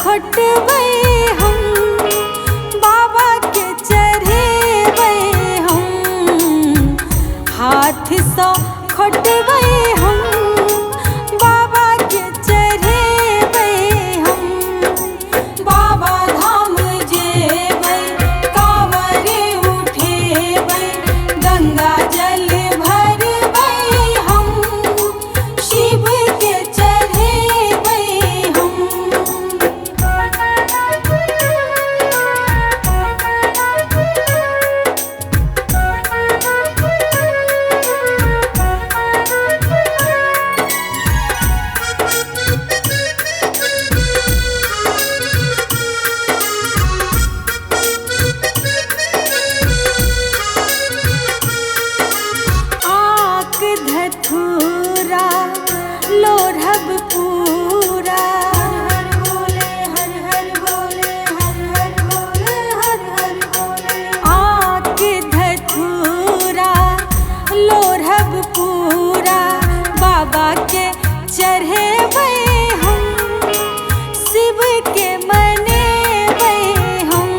खटबै हम बाबा के चढ़ेबै हम, हाथ सँ खटबै हम बाबा के चढ़ेबै हम। बाबा धाम जेबै कांवर उठेबै, गंगा जल भरबै हम, शिव के चढ़ेबै हम। आक धतूरा लोढ़ब पूरा, हर हर बोले, हर हर बोले, हर हर बोले, हर हर बोले। आक धतूरा लोढ़ब पूरा, बाबा के चढ़ेबै हम, शिव के मनेबै हम,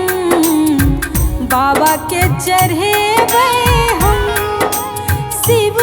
बाबा के चढ़ेबै हम, शिव